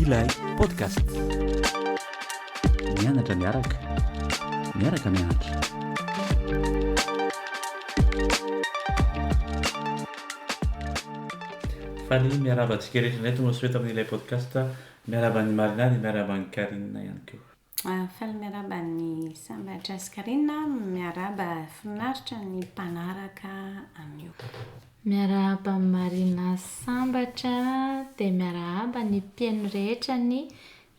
Ilay podcast. Mianatra miaraka mianatra. Faly miarabantsika rehetra indray tomosoeto amin'ilay podcast miaraban'ny Marina ny miaraban'ny Karina ihany koa. Faly miaraba ny sambatra sy Karina, miaraba finaritra ny mpanaraka anio. Miarahaba Marina sambatra dia miarahaba ny mpiaino rehetra ny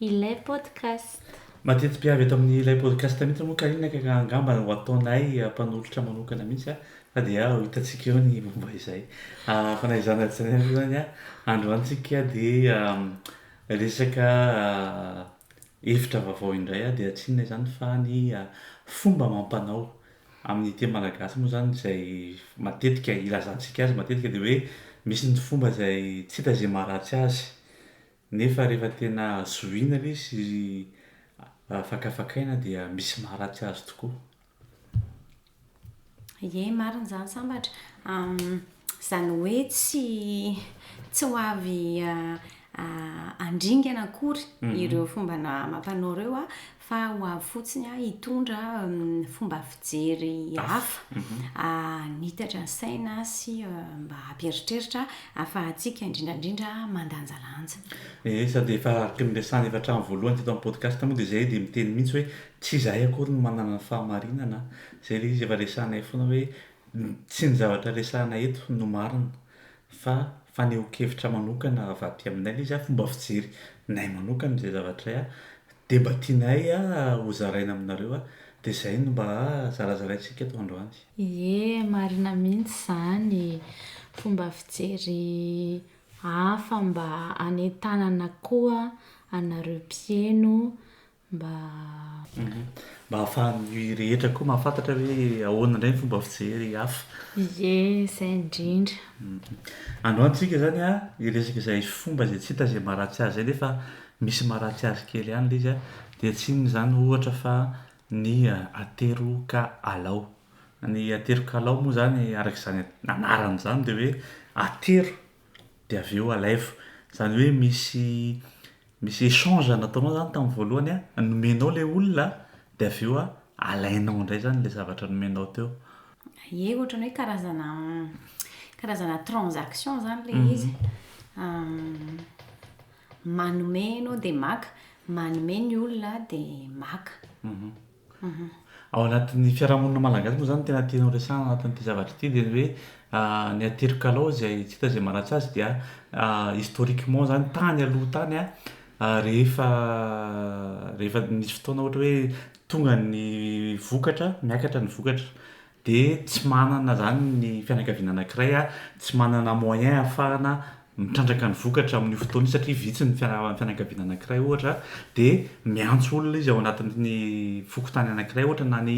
ilay podcast. Matetiky eto amin'ilay podcast mihitsy moa Karina ka angamba ho ataonay mpanolotra manokana mihitsy fa dia hitantsika eo ny momba izay. Fanaizana tsany zany androantsika dia resaka hevitra vaovao indray dia tsy inona izany fa ny fomba amampanao amin'ny teny malagasy moa zany izay matetika ilazantsika azy matetika dia hoe misy ny fomba izay tsy hita izay maharatsy azy nefa rehefa tena zohina ilay izy fakafakaina dia misy maharatsy azy tokoa. Ie, marina izany sambatra. Izany hoe tsy ho avy andringana akory ireo fomba amampanao ireo fa ho avy fotsiny hitondra fomba fijery hafa, nitatra ny saina sy mba hampieritreritra ahafahantsika indrindrandrindra mandanjalanja. Sady efa araka niresahana efa hatramin'ny voalohany teto amin'ny podcast moa dia izay dia miteny mihitsy hoe tsy izahay akory no manana ny fahamarinana. Izay ilay izy efa resahanay foana hoe tsy ny zavatra resahanay eto no marina fa fanehoan-kevitra manokana avy aty aminay ilay izy fomba fijery nay manokana izay zavatra debatinay hozaraina aminareo dia izay no mba zarazaraintsika eto androany. Ie, marina mihitsy izany fomba fijery hafa mba hanetanana koa anareo mpieno mba ahafahan'ny rehetra koa mahafantatra hoe ahoana indray ny fomba fijery hafa. Ie, izay indrindra. Androantsika zany iresaka izay fomba izay tsy hita izay maharatsy azy nefa misy maharatsy azy kely ihany ilay izy dia tsy inona izany ohatra fa ny ateroka alao. Ny ateroka alao moa zany arak'izany anarany izany dia hoe atero dia avy eo alaivo. Izany hoe misy échange nataonao zany tamin'ny voalohany nomenao ilay olona dia avy eo alainao indray zany ilay zavatra nomenao teo. Ie, ohatrany hoe karazana transaction zany ilay izy. Manome ianao dia maka, manome ny olona dia maka. Ao anatin'ny fiarahamonina malagasy moa zany tena tianao resahana anatin'ity zavatra ity dia hoe ny aterokalao izay tsy hita izay maharatsy azy dia historiquement zany tany aloha tany rehefa nisy fotoana ohatra hoe tonga ny vokatra, miakatra ny vokatra dia tsy manana zany ny fianakaviana anankiray tsy manana moyen ahafahana mitrandraka ny vokatra amin'io fotoana satria vitsy ny fianakaviana anankiray ohatra dia miantso olona izy ao anatin'ny fokotany anankiray ohatra na ny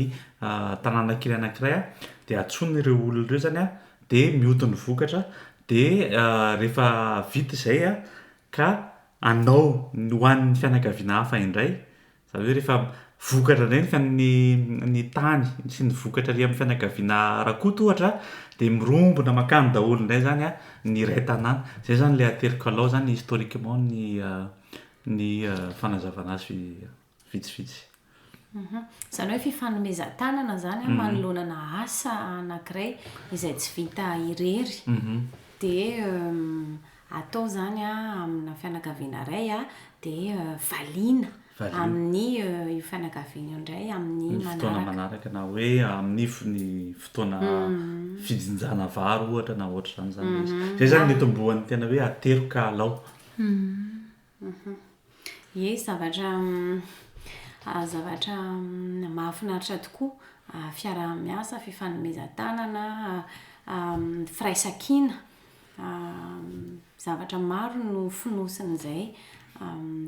tanàna kely anankiray dia atsoina ireo olona ireo zany dia mioty ny vokatra dia rehefa vita izay ka anao ho an'ny fianakaviana hafa indray izany hoe rehefa vokatra indray ny tany sy ny vokatra ry amin'ny fianakaviana rakoto ohatra dia mirombona makany daholo indray zany ny iray tanàna. Izay zany ilay aterokalao zany historiquement ny fanazavana azy vitsivitsy. Izany hoe fifanomezan-tanana zany manoloana asa anankiray izay tsy vita irery dia atao zany amina fianakaviana iray dia valiana amin'ny fianakaviana indray amin'ny fotoana manaraka na hoe amin'ny fotoana fijinjana vary ohatra na ohatra zany izy. Izay zany ny tomboany tena hoe ateroka alao. Ie, zavatra mahafinaritra tokoa fiaraha-miasa, fifanomezan-tanana, firaisan-kina, zavatra maro no finosin'izay.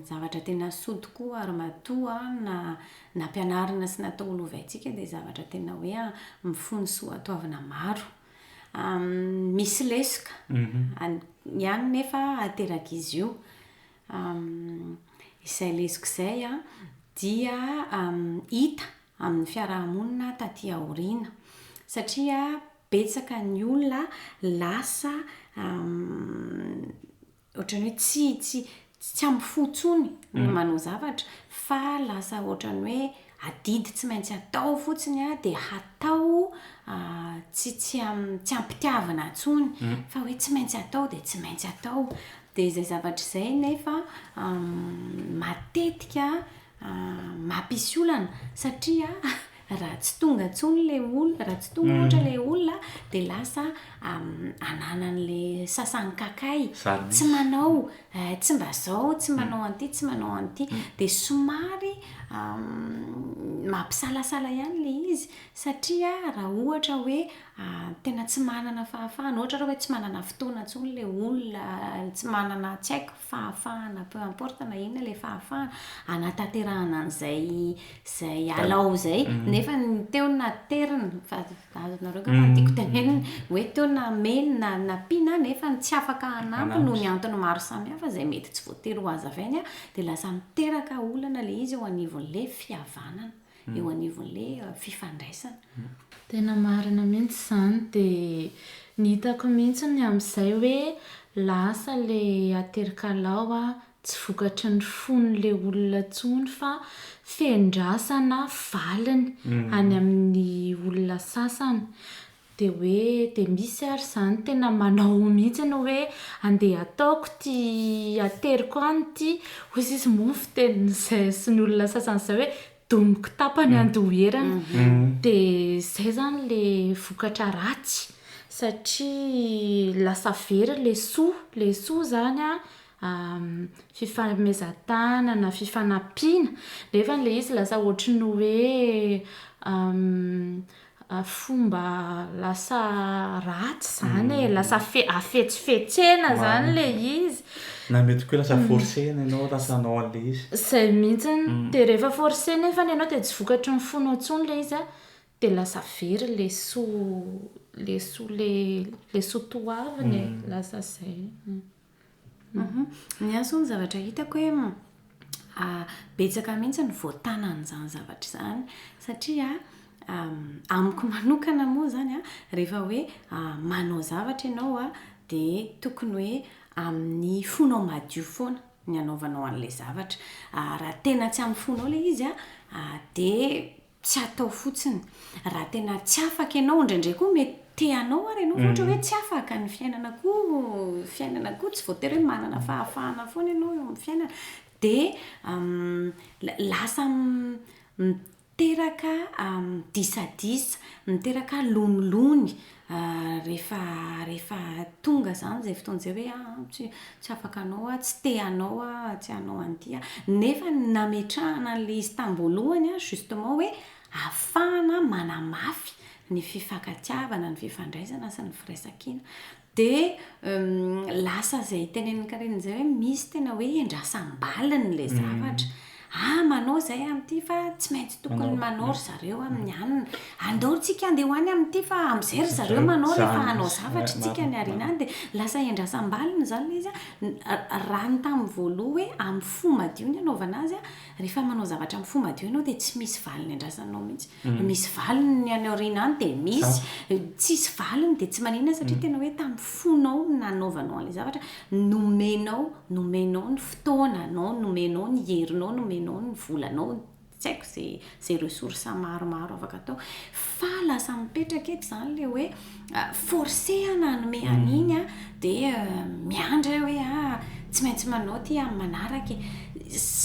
Zavatra tena soa tokoa ary matoa na nampianarina sy natao lovaintsika dia zavatra tena hoe mifono soatoavina maro. Misy lesoka ihany nefa ateraka izy io. Izay lesoka izay dia hita amin'ny fiarahamonina taty aoriana satria betsaka ny olona lasa ohatrany hoe tsy ampyfotsony no manao zavatra fa lasa ohatrany hoe adidy tsy maintsy atao fotsiny a dia hatao tsy ampitiavana atsony fa hoe tsy maintsy atao dia tsy maintsy atao dia izay zavatra izay nefa matetika mampisy olana satria raha tsy tonga atsony le olona raha tsy tonga ohatra le olona dia lasa ananan'le sasany kakay tsy manao tsy mba zao tsy manao an'ity tsy manao an'ity dia somary mampisalasala ihany le izy satria raha ohatra hoe tena tsy manana fahafahana ohatra raha hoe tsy manana fotoana atsony le olona tsy manana tsy haiko fahafahana peu importe na inona le fahafahana anatanterahana an'izay alao zay nefa teona terina fa azonareo ka fantiako tenenina hoe teona mena na pina nefa tsy afaka hanampy no ny antony maro samihafa zay mety tsy voatery ho aza avainy dia lasa miteraka olana le izy eo anivon'le fihavanana eo anivon'le fifandraisana tena marina mihitsy izany dia ny hitako mihitsy ny amin'izay hoe lasa le aterikalao tsy vokatry ny fon'le olona ntsony fa fiandrasana valiny any amin'ny olona sasany dia hoe dia misy ary izany tena manao mihitsy no hoe andeha ataoko ty ateriko any ty hoy izy mofo tenin'izay sy ny olona sasany izay hoe domiko tapany andoherana dia izay zany le vokatra ratsy satria lasa very le soa zany fifamezan-tanana fifanampiana nefa le izy lasa ohatry ny hoe fomba lasa ratsy zany lasa afetsifetsena zany le izy na mety koa lasa forcena ianao lasa anao an'le izy zay mihitsiny dia rehefa force nefa ianao dia tsy vokatry ny fonao ntsony le izy dia lasa very le soa toaviny lasa zay ny aso ny zavatra hitako hoe betsaka mihitsy ny voatanan'izany zavatra izany satria amiko manokana moa zany rehefa hoe manao zavatra ianao dia tokony hoe amin'ny fonao madio foana ny anaovanao an'ilay zavatra raha tena tsy amin'ny fonao le izy dia tsy atao fotsiny raha tena tsy afaka ianao indraindray koa mety teanao ary ianao ohatra hoe tsy afaka ny fiainana koa tsy voatery hoe manana fahafahana foana ianao eo amin'ny fiainana dia lasa miteraka disadisa miteraka lomilony rehefa tonga zany zay fotoana zay hoe tsy afaka anao tsy teanao tsy anao an'ity nefa nametrahana an'le izy tamboalohany justement hoe ahafahana manamafy ny fifankatiavana ny fifandraisana sy ny firaisan-kina dia lasa zay teneniny karena zay hoe misy tena hoe endrasam-baliny le zavatra manao zay amin'ity fa tsy maintsy tokony manao ry zareo amin'ny anina andao tsika andeha hoany amin'ity fa amin'izay ry zareo manao rehefa hanao zavatra tsika ny arinany dia lasa endrasam-baliny zany le izy raha ny tamin'ny voaloha hoe amin'ny fo madio ny anaovana azy rehefa manao zavatra amin'ny fo madio ianao dia tsy misy valiny endrasanao mihitsy misy valiny ny any aoriana any dia misy tsisy valiny dia tsy maninona satria tena hoe tamin'ny fonao nanaovanao an'ilay zavatra nomenao ny fotoananao nomenao ny herinao nomenao ny volanao tsy haiko zay ressource maromaro afaka atao fa lasa mipetraka eto zany le hoe forcehana hanome an'iny dia miandra hoe tsy maintsy manao ty amin'ny manaraka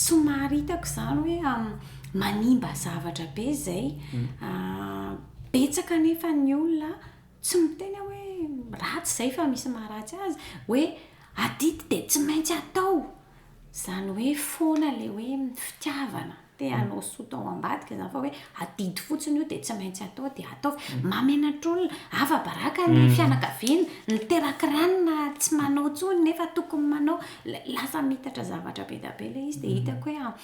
somary hitako zany hoe manimba zavatra be zay betsaka nefa ny olona tsy miteny hoe ratsy zay fa misy maharatsy azy hoe adidy dia tsy maintsy atao zany hoe foana le hoe fitiavana dia anao soa tao ambadika zany fa hoe adidy fotsiny io dia tsy maintsy atao dia atao mamenatra olona afa-baraka ny fianakaviana ny terakirana tsy manao tsony nefa tokony manao lasa mitatra zavatra be da be le izy dia hitako hoe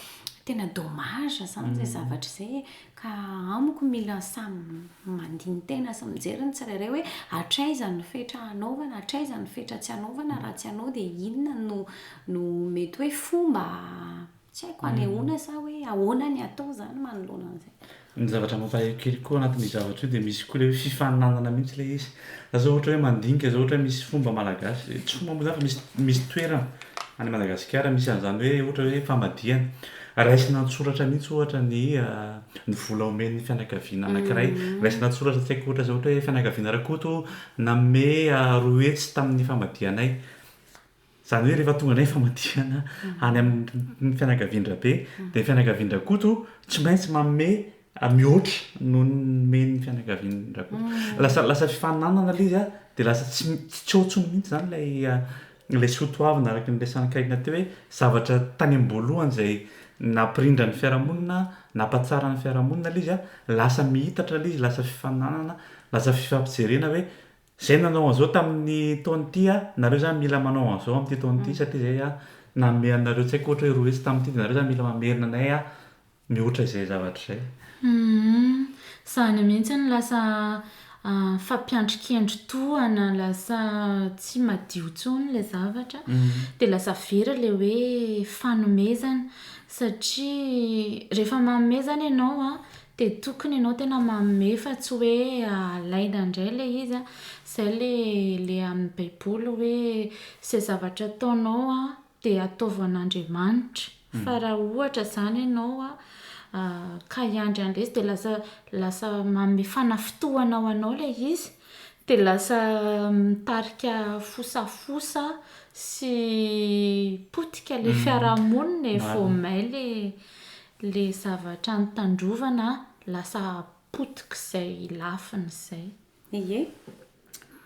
tena dommage zany zay zavatra zay ka amiko mila samy mandiny tena sy mijery ny tsirairay hoe hatraiza ny fetra anaovana hatraiza ny fetra tsy anaovana raha tsy anao dia inona no mety hoe fomba tsy haiko anehoana sa hoe ahoana ny atao zany manoloana an'izay ny zavatra mampahekely koa anatin'ny zavatra io dia misy koa le fifaninanana mihitsy le izy zao ohatra hoe mandinika zao ohatra hoe misy fomba malagasy tsy fomba moa zany fa misy toerana any Madagasikara misy an'izany hoe ohatra hoe famadihana raisina antsoratra mihitsy ohatra ny vola omen'ny fianakaviana anankiray raisina antsoratra tsy haiko ohatra zay ohatra hoe fianakaviana Rakoto nanome roa hetsy tamin'ny famadihana zany hoe rehefa tonga nay famadihana any amin'ny fianakavian-drabe dia ny fianakavian-Rakoto tsy maintsy manome mihoatra no men'ny fianakavian-Rakoto lasa fifaninanana ilay izy dia lasa tsy tsaotsony mihitsy zany ilay soatoavina araka ny resan'Kaina teo hoe zavatra tany am-boalohany izay nampirindra ny fiarahamonina nampatsara ny fiarahamonina ilay izy lasa mihitatra ilay izy lasa fifaninanana lasa fifampijerena hoe zay nanao an'izao tamin'ny taon'ity nareo zany mila manao an'izao amin'ity taon'ity satria zay nanome anareo tsy haiko ohatra hoe roa hetsy tamin'ity dia nareo zany mila mamerina anay mihoatra izay zavatra izay. Zany mihitsy ny lasa fampiandrikendry-tohana lasa tsy madio tsony ilay zavatra dia lasa vera ilay hoe fanomezana satria rehefa manome zany ianao dia tokony ianao tena manome fa tsy hoe alaina indray ilay izy izay ilay amin'ny baiboly hoe izay zavatra ataonao dia ataovan'Andriamanitra fa raha ohatra zany ianao ka hiandry an'ilay izy dia lasa manome fanafitohana ho anao ilay izy dia lasa mitarika fosafosa sy potika ilay fiarahamonina vao may ilay zavatra nitandrovana lasa potika izay lafiny izay. Ie,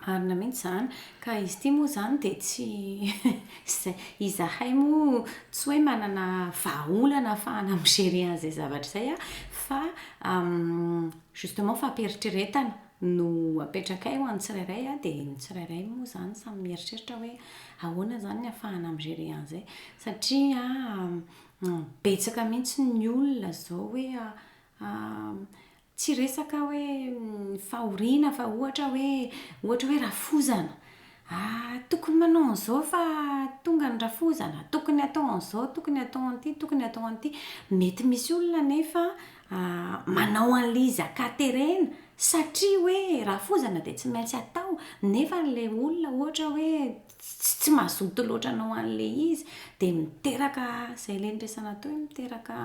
marina mihitsy zany ka izy ity moa zany dia tsy izahay moa tsy hoe manana vahaolana ahafahana migerer an'izay zavatra izay fa justement fampieritreretana no apetrakay ho an'ny tsirairay dia ny tsirairay moa zany samy mieritreritra hoe ahoana zany ny ahafahana migerer an'izay satria betsaka mihitsy ny olona zao hoe tsy resaka hoe fahoriana fa ohatra hoe rafozana tokony manao an'izao fa tonga ny rafozana tokony atao an'izao tokony atao an'ity tokony atao an'ity mety misy olona nefa manao an'ilay izy akaterena satria hoe rafozana dia tsy maintsy atao nefa n'ilay olona ohatra hoe tsy mazoto loatra anao an'ilay izy dia miteraka izay ilay nresana tao miteraka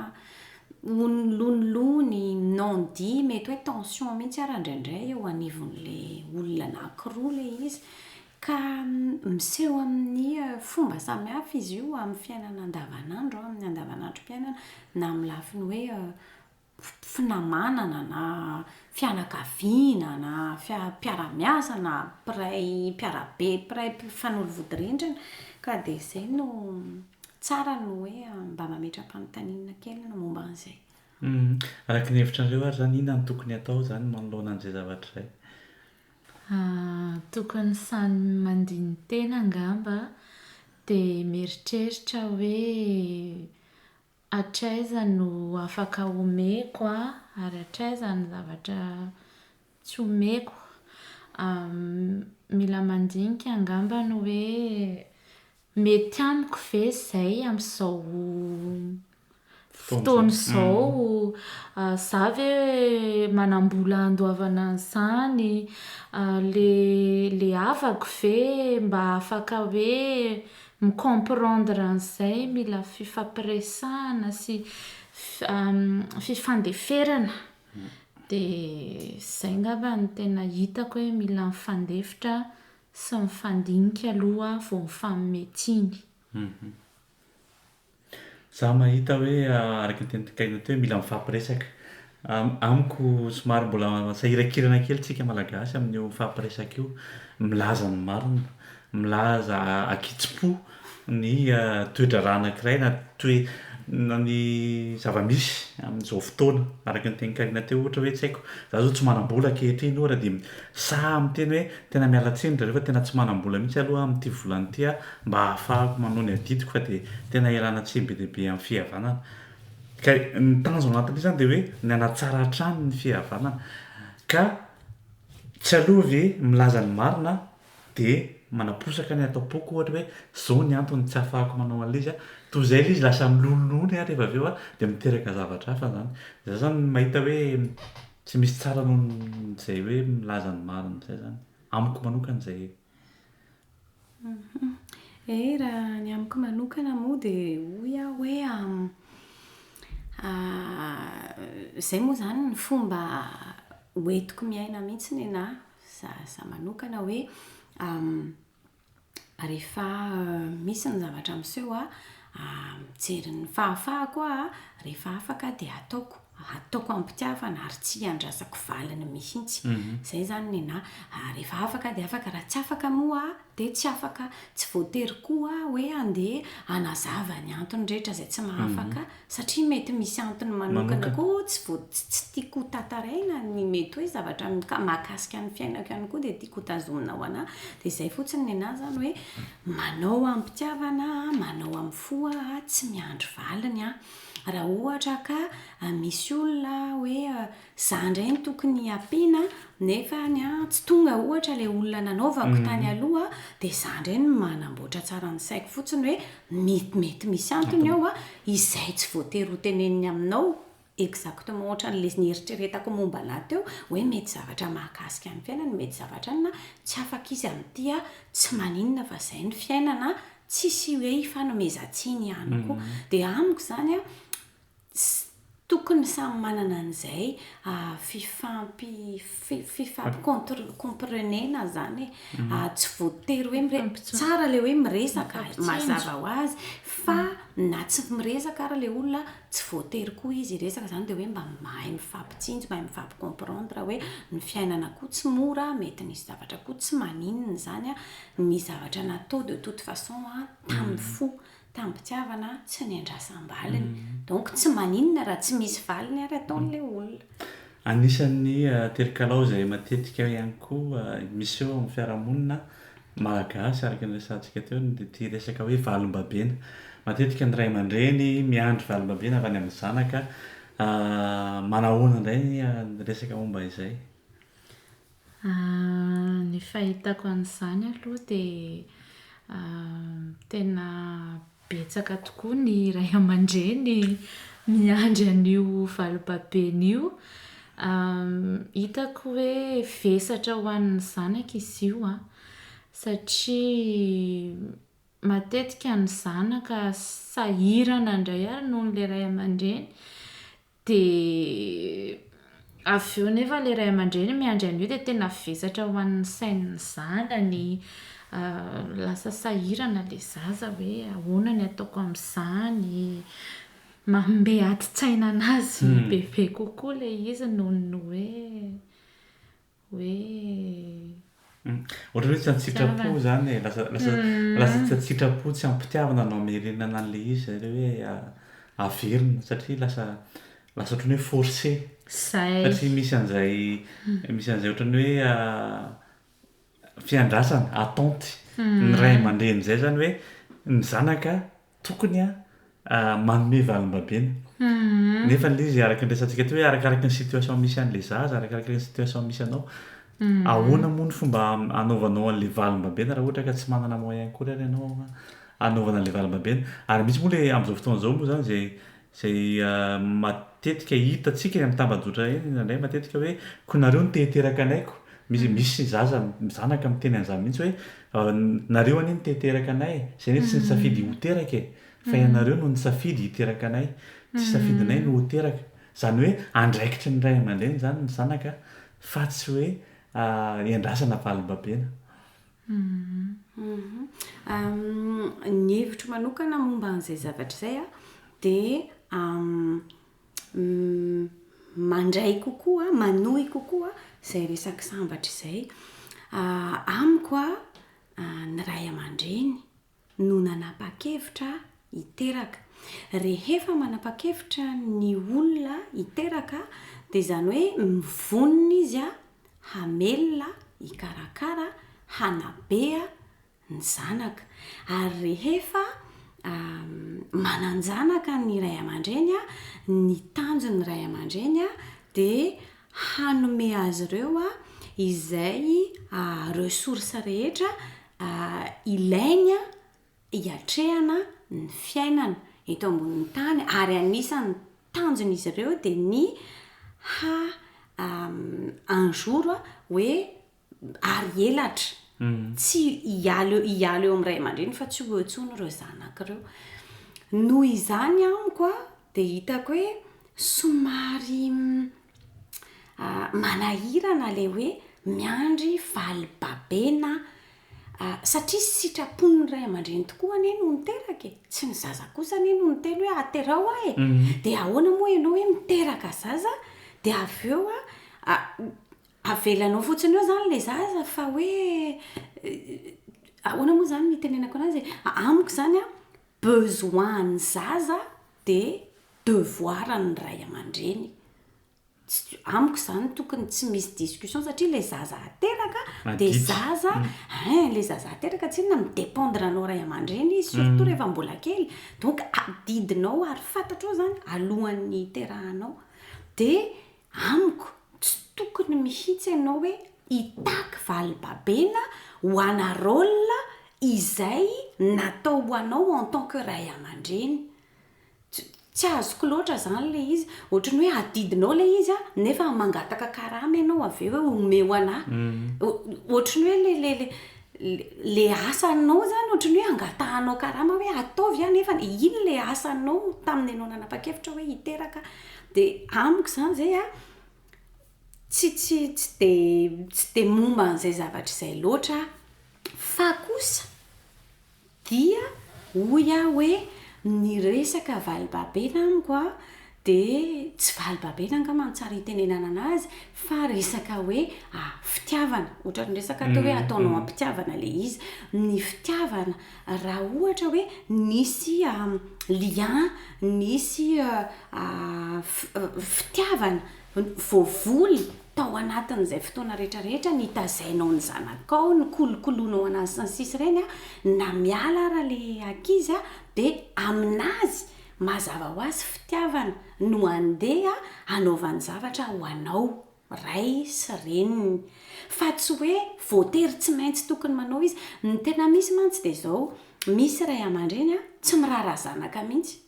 lonilony non-dit mety hoe tension mihitsy ara indraindray eo anivon'ilay olona anankiroa ilay izy ka miseho amin'ny fomba samihafa izy io amin'ny fiainana andavanandro amin'ny andavanandrom-piainana na amin'ny lafiny hoe finamanana na fianakaviana na mpiara-miasa na mpiray mpiarabe mpiray fanolovodin-drindrina ka dia izay no tsara no hoe mba mametra-panontaniana kely no momba an'izay. Araka ny hevitrandreo ary zany inona no tokony atao zany manoloana an'izay zavatra izay? Tokony sany mandiny tena angamba dia mieritreritra hoe hatraiza no afaka omeko ary hatraiza ny zavatra tsy omeko mila mandinika angamba no hoe mety amiko ve izay amin'izao fotoana izao za ve manambola andoavana an'izany le havako ve mba afaka hoe micomprendre an'izay mila fifampiresahana sy fifandeferana dia izay ngamba ny tena hitako hoe mila mifandefitra sy mifandinika aloha vao mifanometsiny. Za mahita hoe araka ny tenikaina teo mila mifampiresaka amiko somary mbola sahirakirana kely tsika malagasy amin'io mifampiresaka io milaza ny marina milaza akitsi-po ny toedrarà anankiray na ny zava-misy amin'izao fotoana araka ny tenikaina teo ohatra hoe tsy haiko za zao tsy manam-bola ankehitriny ohatra dia sahy miteny hoe tena miala tsiny rehefa tena tsy manam-bola mihitsy aloha amin'ity volana ity mba ahafahako manao ny adidiko fa dia tena ialana tsiny be dia be amin'ny fihavanana ka ny tanjona anatin'io zany dia hoe ny hanatsara hatrany ny fihavanana ka tsy aloha ve milaza ny marina dia manaposaka ny atao-poko ohatra hoe zao ny antony tsy ahafahako manao an'ilay izy toy izay ilay izy lasa milolonony rehefa avy eo dia miteraka zavatra hafa zany. Za zany mahita hoe tsy misy tsara noho izay hoe milaza ny marina izay zany amiko manokana izay. raha ny amiko manokana moa dia hoy a hoe izay moa zany ny fomba hoentiko miaina mihitsy ny anahy za manokana hoe rehefa misy ny zavatra miseho mijery ny fahafahako rehefa afaka dia ataoko ampitiavana ary tsy handrasako valiny mihitsy. Zay zany ny anahy rehefa afaka dia afaka, raha tsy afaka moa dia tsy afaka. Tsy voatery koa hoe andeha hanazava ny antony rehetra izay tsy mahafaka satria mety misy antony manokana koa tsy tiako ho tantaraina ny mety hoe zavatra mahakasika ny fiainako ihany koa dia tiako tazomina ho anahy. Dia izay fotsiny ny anahy zany hoe manao ampitiavana, manao amin'ny fo tsy miandry valiny raha ohatra ka misy olona hoe za indray ny tokony ampiana nefa tsy tonga ohatra ilay olona nanaovako tany aloha dia za indray ny manamboatra tsara ny saiko fotsiny hoe mety misy antony ao izay tsy voatery ho teneniny aminao exactement ohatra n'ilay nieritreretako momba anahy teo hoe mety zavatra mahakasika ny fiainana, mety zavatra na tsy afaka izy amin'ity tsy maninona fa izay ny fiainana tsisy hoe hifanomezan-tsiny ihany koa. Dia amiko zany tokony samy manana an'izay fifampi-comprenena zany tsy voatery hoe tsara le hoe miresaka mazava ho azy fa na tsy miresaka ary le olona tsy voatery koa izy resaka zany dia hoe mba mahay mifampitsinjo, mahay mifampi-comprendre hoe ny fiainana koa tsy mora, mety nisy zavatra koa tsy maninona zany ny zavatra natao de toute façon tamin'ny fo tampitiavana tsy ny andrasam-baliny. Donc tsy maninona raha tsy misy valiny ary ataon'ilay olona. Anisan'ny terikalao izay matetika ihany koa miseho amin'ny fiarahamonina malagasy araka ny resantsika teo dia ity resaka hoe valim-babena. Matetika ny ray aman-dreny miandry valim-babena avy any amin'ny zanaka. Manahoana indray ny resaka momba izay? Ny fahitako an'izany aloha dia tena betsaka tokoa ny ray aman-dreny miandry an'io valim-babena io. Hitako hoe vesatra ho an'ny zanaka izy io satria matetika ny zanaka sahirana indray ary noho n'ilay ray aman-dreny dia avy eo nefa ilay ray aman-dreny miandry an'io dia tena vesatra ho an'ny sain'ny zanany. Lasa sahirana ilay zaza hoe ahoana ny ataoko amin'izany, manome ati-tsaina anazy bebe kokoa ilay izy noho ny ohatra hoe tsy an-tsitrapo zany lasa tsy an-tsitrapo, tsy ampitiavana no amerenana an'ilay izy zareo hoe averina satria lasa ohatrany hoe forcé satria misy an'izay ohatrany hoe fiandrasana attente ny ray aman-dreny zay zany hoe ny zanaka tokony manome valim-babena nefa ilay izy araka ny resantsika teo hoe arakaraky ny situation misy an'ilay zaza, arakaraky ny situation misy anao ahoana moa ny fomba anaovanao an'ilay valim-babena raha ohatra ka tsy manana moyen koa ary ianao anaovana an'ilay valim-babena. Ary misy moa ilay amin'izao fotoana izao moa zany zay matetika hitantsika amin'ny tambajotra indray matetika hoe ko nareo no teheteraka anayko. Misy zaza zanaka miteny an'izany mihitsy hoe nareo ani no teheteraka anay, izay hoe tsy nisafidy hoteraka fa ianareo no nisafidy hiteraka anay, tsy safidinay no hoteraka. Izany hoe andraikitry ny ray aman-dreny zany ny zanaka fa tsy hoe hiandrasana valim-babena. Ny hevitro manokana momba an'izay zavatra izay dia mandray kokoa, manohy kokoa izay resaka sambatra izay. Amiko ny ray aman-dreny no nanapa-kevitra hiteraka. Rehefa manapa-kevitra ny olona hiteraka dia izany hoe mivonona izy hamelona, hikarakara, hanabea ny zanaka. Ary rehefa manan-janaka ny ray aman-dreny ny tanjon'ny ray aman-dreny dia hanome azy ireo izay ressource rehetra ilainy hiatrehana ny fiainana eto ambonin'ny tany. Ary anisan'ny tanjon'izy ireo dia ny un jour hoe ary elatra tsy hialo eo amin'ray aman-dreny fa tsy ho etsony ireo zanak'ireo noho izany amiko a dia hitako hoe somary manahirana le hoe miandry valibabena satria sitrapony ny ray aman-dreny tokoa anie no niteraka tsy ny zaza kosa anie no niteny hoe aterao ahy dia ahoana moa ianao hoe miteraka zaza dia avy eo avelanao fotsiny eo zany le zaza fa hoe ahoana moa zany mitenenako anazy amiko zany besoin ny zaza dia devoir ny ray aman-dreny amiko zany tokony tsy misy discussion satria le zaza ateraka dia zaza le zaza ateraka tsy inona midépendre anao ray aman-dreny izy surtout rehefa mbola kely donc adidinao ary fantatrao zany alohan'ny terahanao dia amiko tsy tokony mihitsy ianao hoe hitaky valibabena ho ana rôle izay natao hoanao en tant que ray aman-dreny tsy azoko loatra zany le izy ohatrany hoe adidinao le izy nefa mangataka karama ianao avy eo hoe omeo anahy ohatrany hoe le asanao zany ohatrany hoe angatahanao karama hoe ataovy nefa ino le asanao tamin'ny ianao nanapa-kevitra hoe hiteraka dia amiko zany zay tsy dia momba an'izay zavatra izay loatra fa kosa dia hoy hoe ny resaka valibabena amiko dia tsy valibabena angamba tsara hitenenana anazy fa resaka hoe fitiavana ohatra ny resaka atao hoe ataonao ampitiavana le izy ny fitiavana raha ohatra hoe nisy lien nisy fitiavana voavoly tao anatin'izay fotoana rehetrarehetra ny tazainao ny zanakao ny kolokoloanao anazy sy ny sisy ireny na miala raha le ankizy dia aminazy mazava ho azy fitiavana no andeha anaovany zavatra ho anao ray sy reniny fa tsy hoe voatery tsy maintsy tokony manao izy ny tena misy mantsy dia izao misy ray aman-dreny tsy mirara zanaka mihitsy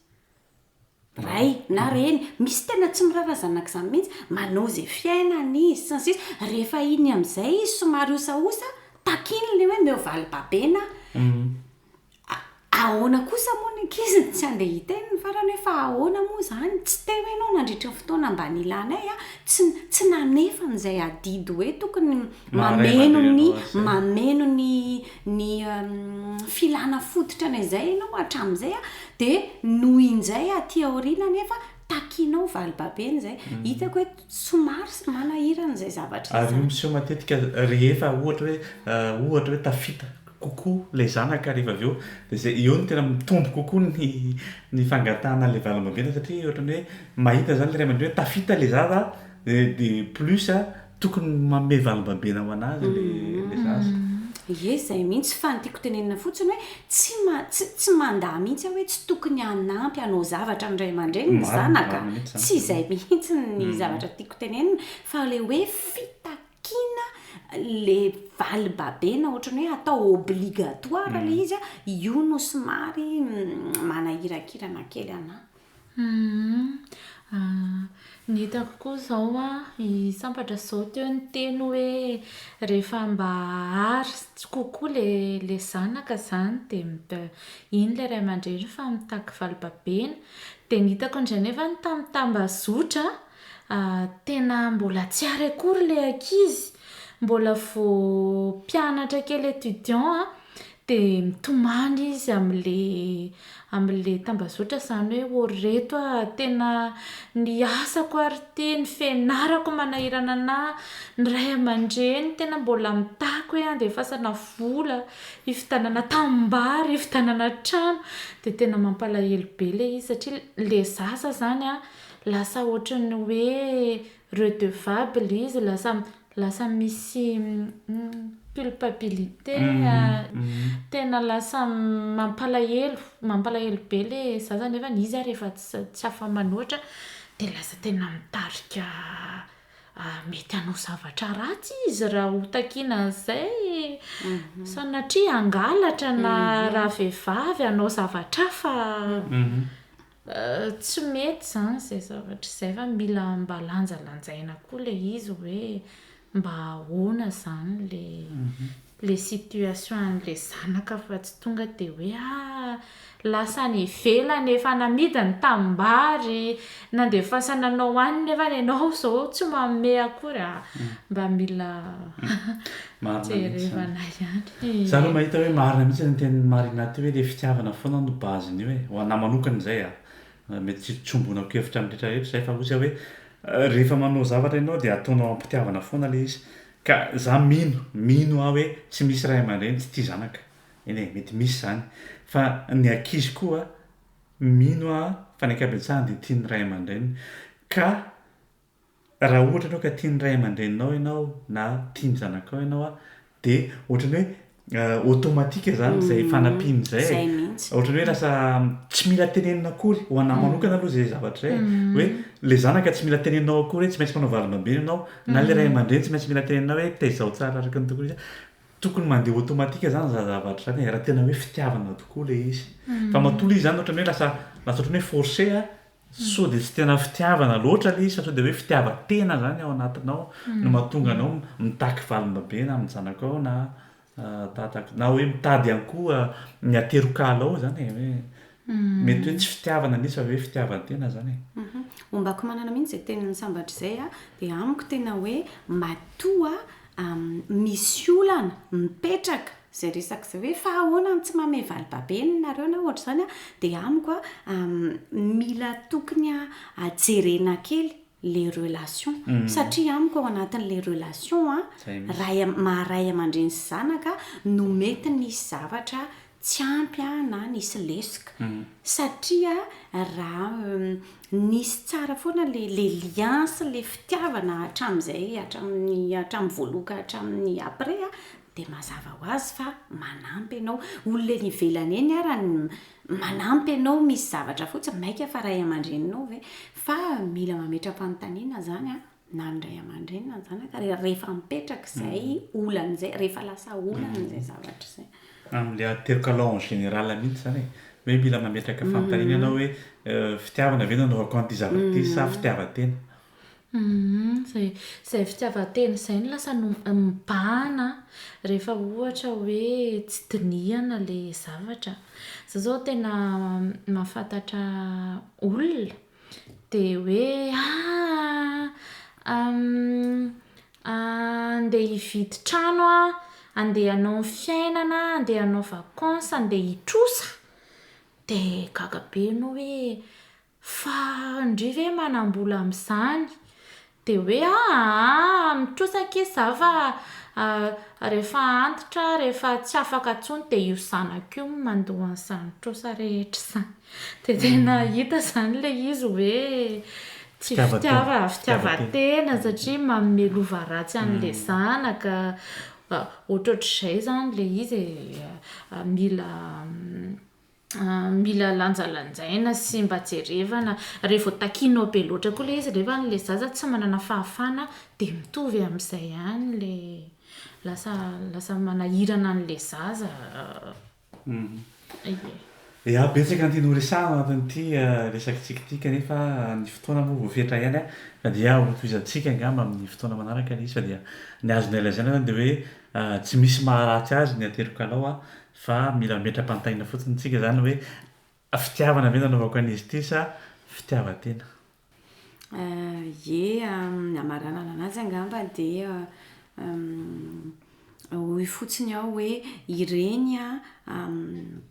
ray na reny misy tena tsy mirara zanaka izany mihitsy manao izay fiainany izy sy ny sisy rehefa iny amin'izay izy somary osaosa takiny le hoe meo valibabena ahoana kosa moa ny ankizy tsy andeha hiteniny farany hoe fa ahoana moa zany tsy te hoe ianao nandritra fotoana mba nilanay tsy nanefa n'izay adidy hoe tokony mameno ny filana fototra an'izay ianao hatramin'izay dia noho in'izay aty aoriana nefa takinao valibabeny zay hitako hoe somary manahirana izay zavatra ary misy matetika rehefa ohatra hoe tafita kokoa le zanaka rehefa avy eo dia zay eo no tena mitombo kokoa ny fangatahana le valibabena satria ohatrany hoe mahita zany le ray aman-dreny hoe tafita le zaza dia plus tokony manome valibabena ho anazy le zaza zay mihitsy fa ny tiako tenenina fotsiny hoe tsy mandaha mihitsy hoe tsy tokony hanampy hanao zavatra ny ray aman-dreny ny zanaka tsy izay mihitsy ny zavatra tiako tenenina fa le hoe fitakina le valibabena ohatrany hoe atao obligatoire le izy io no somary manahirakirana kely ny hitako koa izao sambatra izao teo ny teny hoe rehefa mba ary kokoa le zanaka zany dia iny le ray aman-dreny fa mitaky valibabena dia ny hitako indray nefa ny tambitambazotra tena mbola tsy ary akory le ankizy mbola vao mpianatra kely étudiant dia mitomany izy amin'le tambazotra izany hoe reto tena ny asako ary ty ny fianarako manahirana ny ray aman-dreny tena mbola mitako hoe andefasana vola hivitanana tanimbary hivitanana trano dia tena mampalahelo be le izy satria le zaza zany lasa ohatrany hoe redevable izy lasa misy culpabilité tena lasa mampalahelo be le zaza nefa izy rehefa tsy afa-manoatra dia lasa tena mitarika mety hanao zavatra ratsy izy raha ho takiana an'izay sanatria angalatra na raha vehivavy hanao zavatra fa tsy mety zany izay zavatra izay fa mila mba lanjalanjaina koa le izy hoe mba ahoana zany le le situation an'le zanaka fa tsy tonga de hoe lasa ny velany efa namidiny tambary na de fasananao any nefa ny ianao zao tsy manome akory mba mila jerevana ihany za aloha mahita hoe marina mihitsy ny tenin'ny marina ty hoe le fitiavana foana no baziny hoe ho anahy manokana zay mety tsy tsombonako hevitra amin'ny rehetrarehetra zay fa ozy hoe rehefa manao zavatra ianao de ataonao ampitiavana foana le izy ka za mino hoe tsy misy ray aman-dreny tsy tia zanaka eny mety misy zany fa ny ankizy koa mino fa ny ankabetsahany de tia ny ray aman-dreny ka raha ohatra anao ka tia ny ray aman-dreninao ianao na tia ny zanakao ianao de ohatrany hoe automatika zany zay fanampiany zay ohatrany hoe lasa tsy mila tenenina akory ho anahy manokana aloha zay zavatra zay hoe le zanaka tsy mila teneninao akory hoe tsy maintsy manao valim-bambeny ianao na le ray aman-dreny tsy maintsy mila teneninao hoe taizao tsara araka ny tokony mandeha automatika zany za zavatra zany raha tena hoe fitiavana tokoa le izy fa matolo izy zany ohatrany hoe lasa ohatrany hoe forcé so de tsy tena fitiavana loatra le izy fa so de hoe fitiavan-tena zany ao anatinao no mahatonga anao mitaky valim-babena amin'ny zanakao na na hoe mitady ihany koa ny aterokala ao zany hoe mety hoe tsy fitiavana nisy fa hoe fitiavan-tena zany ombako manana mihitsy zay tenany sambatra zay de amiko tena hoe matoa misy olana mipetraka zay resaka zay hoe fa ahoana tsy mame valim-babeny nareo na ohatra zany de amiko mila tokony jerena kely les relations satria amiko ao anatin'le relation maharay aman-dreny sy zanaka no mety nisy zavatra tsy ampy na nisy lesika satria raha nisy tsara foana le liance le fitiavana hatramin'izay hatramin'ny voaloka hatramin'ny après de mazava ho azy fa manampy ianao olona ny ivelany eny raha manampy ianao misy zavatra fotsiny maika fa ray aman-dreninao ve fa mila mametra-panontaniana zany na ny ray aman-drenina zany ka rehefa mipetraka zay olan'izay rehefa lasa olan'izay zavatra zay amin'le aterokala en général mihitsy zany hoe mila mametraka fanontaniana ianao hoe fitiavana ve nanaovako an'ity zavatra ty sa fitiavan-tena zay fitiavan-tena zay no lasa mibahana rehefa ohatra hoe tsy dinihana le zavatra za zao tena mahafantatra olona de hoe andeha hividy trano andeha hanao fiainana andeha hanao vacances andeha hitrosa de gagabe anao hoe fa ndry ve manambola amin'izany de hoe mitrosa ke za fa rehefa antitra rehefa tsy afaka tsony de io zanako io mandoa an'izany trosa rehetra zany de tena hita zany le izy hoe tsy fitiavan-tena satria mamelova ratsy an'le zanaka ohatrohatr'izay zany le izy mila lanjalanjaina sy mba jerevana rehefa takinao be loatra koa le izy rehefa n'le zaza tsy manana fahafana de mitovy amin'izay ihany le lasa manahirana an'le zaza betsaka antiny resahana anatin'ity resakitsika ity kanefa ny fotoana moa voafetra ihany fa dia hotoizantsika angamba amin'ny fotoana manaraka le izy fa dia ny azonay lazaina zany de hoe tsy misy maharatsy azy ny aterokalao fa mila metra-panontaniana fotsiny tsika zany hoe fitiavana ve nanaovako an'izy ity sa fitiavan-tena amaranana anazy angamba de hoy fotsiny aho hoe ireny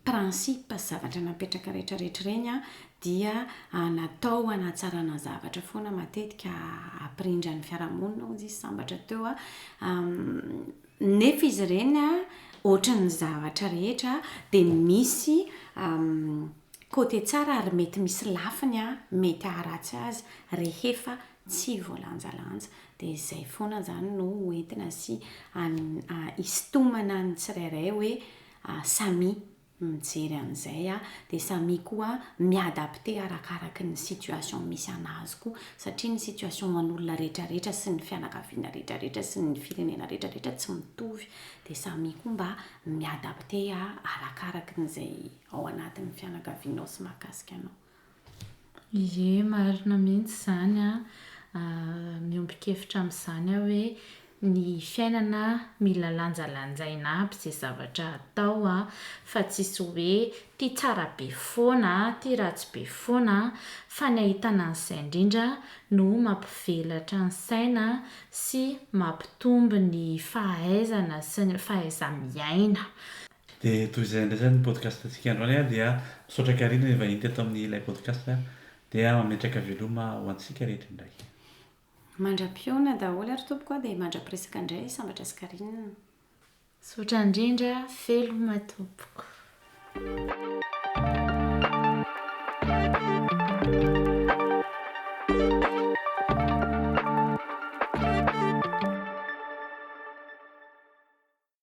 principe zavatra napetraka rehetrarehetra ireny dia natao hanatsarana zavatra foana matetika aprindra ny fiarahamonina ozy izy sambatra teo nefa izy ireny ohatran'ny zavatra rehetra de misy côté tsara ary mety misy lafiny mety haharatsy azy rehefa tsy voalanjalanja de izay foana zany no entina sy istomana ny tsirairay hoe samy mijery an'izay de samy koa miadapte arakaraky ny situation misy anazy koa satria ny situation an'olona rehetrarehetra sy ny fianakaviana rehetrarehetra sy ny firenena rehetrarehetra tsy mitovy de samy koa mba miadapte arakaraky n'izay ao anatin'ny fianakavianao sy mahakasika anao marina mihitsy zany miombikevitra amin'izany hoe ny fiainana mila lanjalanjaina aby izay zavatra atao a fa tsisy hoe ty tsara be foana ty ratsy be foana fa ny ahitana an'izay indrindra no mampivelatra ny saina sy mampitombo ny fahaizana sy ny fahaiza-miaina. Dia toy izay indray zany ny podcast antsika androany a dia misaotra karina ny vahiny teto amin'ny ilay podcast dia mametraka veloma ho antsika rehetra indray. Mandra-piona daholo ary tompoko a dia mandra-piresaka indray sambatra sy karinina. Saotra indrindra veloma tompoko.